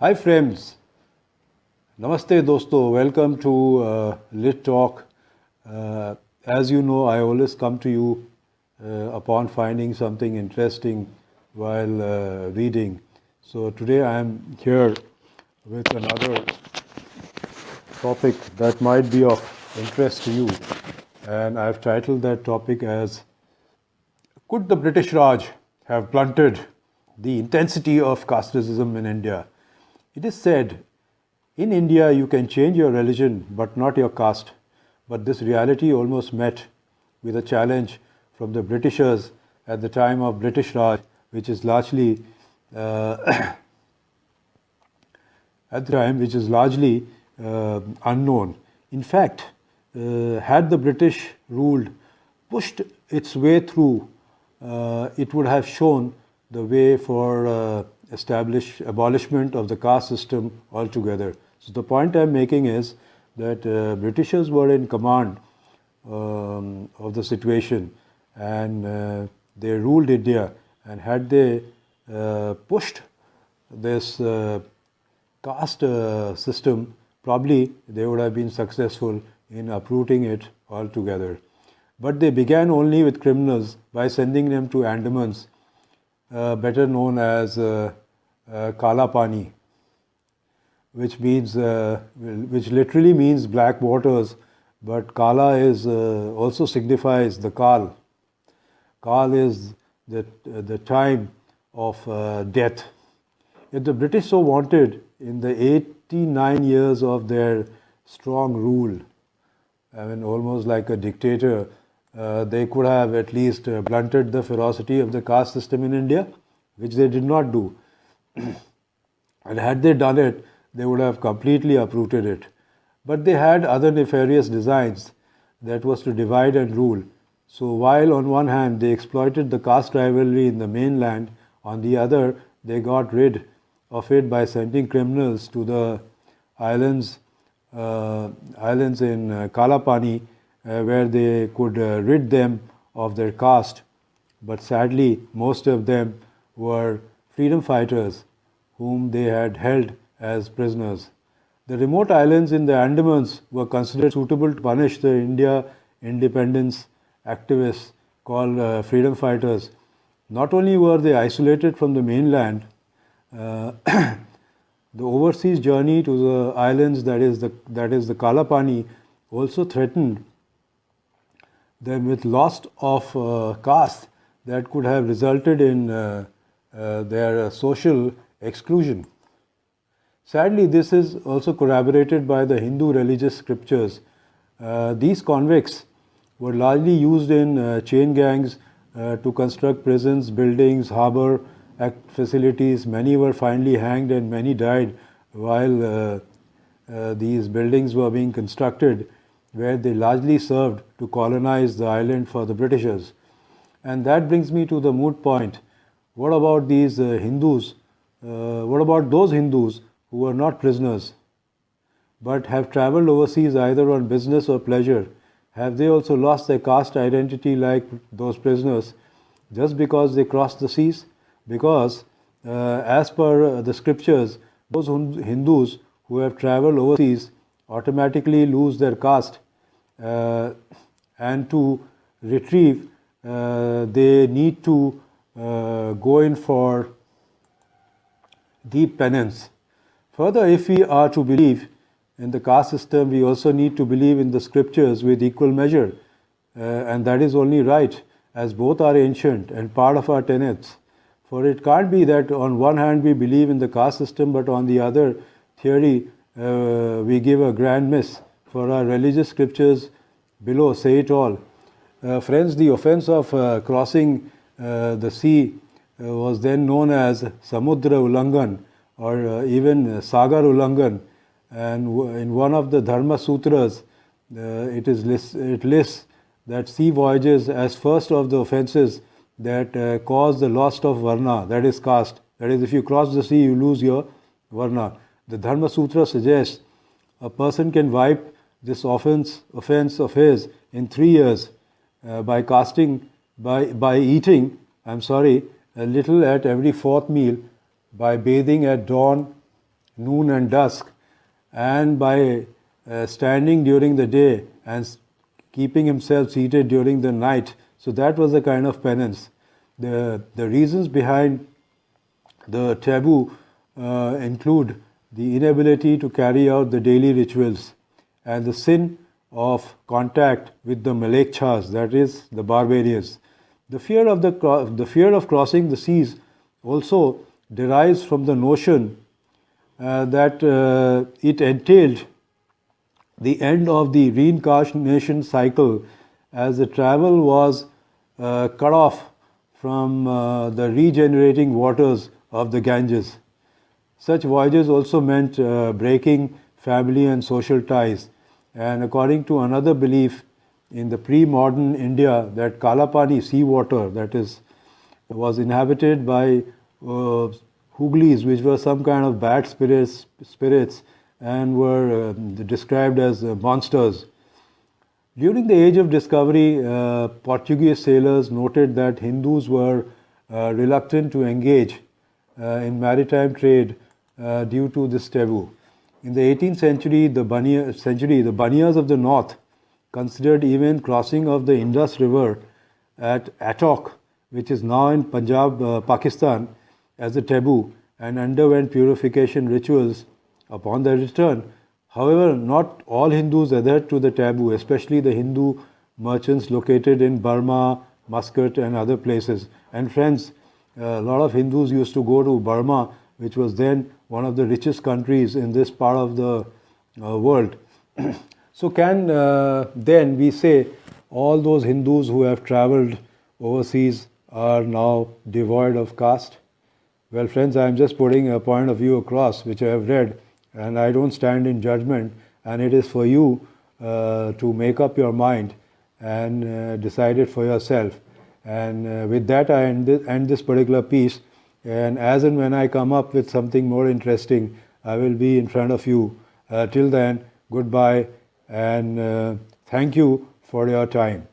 Hi friends, Namaste dosto, welcome to Lit Talk. As you know, I always come to you upon finding something interesting while reading. So today I am here with another topic that might be of interest to you, and I've titled that topic as Could the British Raj have blunted the intensity of casteism in India? It is said, in India you can change your religion but not your caste. But this reality almost met with a challenge from the Britishers at the time of British Raj, which is largely at the time, which is largely unknown. In fact, had the British ruled, pushed its way through, it would have shown the way for abolishment of the caste system altogether. So the point I'm making is that Britishers were in command of the situation, and they ruled India. And had they pushed this caste system, probably they would have been successful in uprooting it altogether. But they began only with criminals by sending them to Andamans, better known as Kala Pani, which literally means black waters, but Kala is also signifies the Kal. Kal is the time of death. If the British so wanted, in the 89 years of their strong rule, I mean almost like a dictator, they could have at least blunted the ferocity of the caste system in India, which they did not do. And had they done it, they would have completely uprooted it. But they had other nefarious designs, that was to divide and rule. So while on one hand they exploited the caste rivalry in the mainland, on the other they got rid of it by sending criminals to the islands in Kalapani, where they could rid them of their caste. But sadly, most of them were freedom fighters whom they had held as prisoners. The remote islands in the Andamans were considered suitable to punish the India independence activists called freedom fighters. Not only were they isolated from the mainland, the overseas journey to the islands, that is the Kalapani, also threatened them with loss of caste that could have resulted in their social exclusion. Sadly, this is also corroborated by the Hindu religious scriptures. These convicts were largely used in chain gangs to construct prisons, buildings, harbour facilities. Many were finally hanged and many died while these buildings were being constructed, where they largely served to colonize the island for the Britishers. And that brings me to the moot point. What about these Hindus? What about those Hindus who were not prisoners but have travelled overseas either on business or pleasure? Have they also lost their caste identity like those prisoners just because they crossed the seas? Because as per the scriptures, those Hindus who have travelled overseas automatically lose their caste, and to retrieve they need to go in for deep penance. Further, if we are to believe in the caste system, we also need to believe in the scriptures with equal measure, and that is only right, as both are ancient and part of our tenets. For it can't be that on one hand we believe in the caste system, but on the other theory we give a grand miss, for our religious scriptures below say it all. Friends, the offense of crossing the sea was then known as Samudra Ulangan, or even Sagar Ulangan, and in one of the Dharma Sutras it lists that sea voyages as first of the offenses that cause the loss of varna, that is caste. That is, if you cross the sea, you lose your varna. The Dharma Sutra suggests a person can wipe this offense of his in 3 years by eating a little at every fourth meal, by bathing at dawn, noon and dusk, and by standing during the day and keeping himself seated during the night. So that was a kind of penance. The reasons behind the taboo include the inability to carry out the daily rituals and the sin of contact with the Malekchas, that is, the barbarians. The fear of crossing the seas also derives from the notion that it entailed the end of the reincarnation cycle, as the travel was cut off from the regenerating waters of the Ganges. Such voyages also meant breaking family and social ties. And according to another belief in the pre-modern India, that Kalapani seawater, that is, was inhabited by Huglis, which were some kind of bad spirits and were described as monsters. During the Age of Discovery, Portuguese sailors noted that Hindus were reluctant to engage in maritime trade due to this taboo. In the 18th century, the Baniyas of the north considered even crossing of the Indus River at Attock, which is now in Punjab, Pakistan, as a taboo, and underwent purification rituals upon their return. However, not all Hindus adhered to the taboo, especially the Hindu merchants located in Burma, Muscat, and other places. And friends, a lot of Hindus used to go to Burma, which was then one of the richest countries in this part of the world. So can then we say all those Hindus who have traveled overseas are now devoid of caste? Well, friends, I am just putting a point of view across, which I have read, and I don't stand in judgment, and it is for you to make up your mind and decide it for yourself. And with that, I end this particular piece, and as and when I come up with something more interesting, I will be in front of you. Till then, goodbye, and thank you for your time.